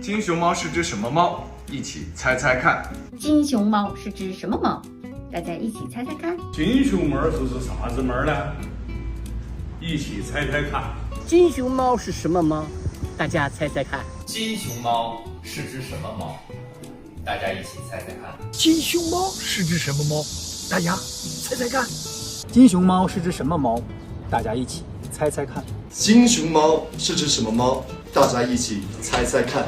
金熊猫是只什么猫？一起猜猜看。金熊猫是只什么猫？大家一起猜猜看。金熊猫是只啥子猫呢？一起猜猜看。金熊猫是什么猫？大家猜猜看。金熊猫是只什么猫？大家一起猜猜看。金熊猫是只什么猫？大家猜猜看。金熊猫是只什么猫？大家一起猜猜看。金熊猫是只什么猫？大家一起猜猜看。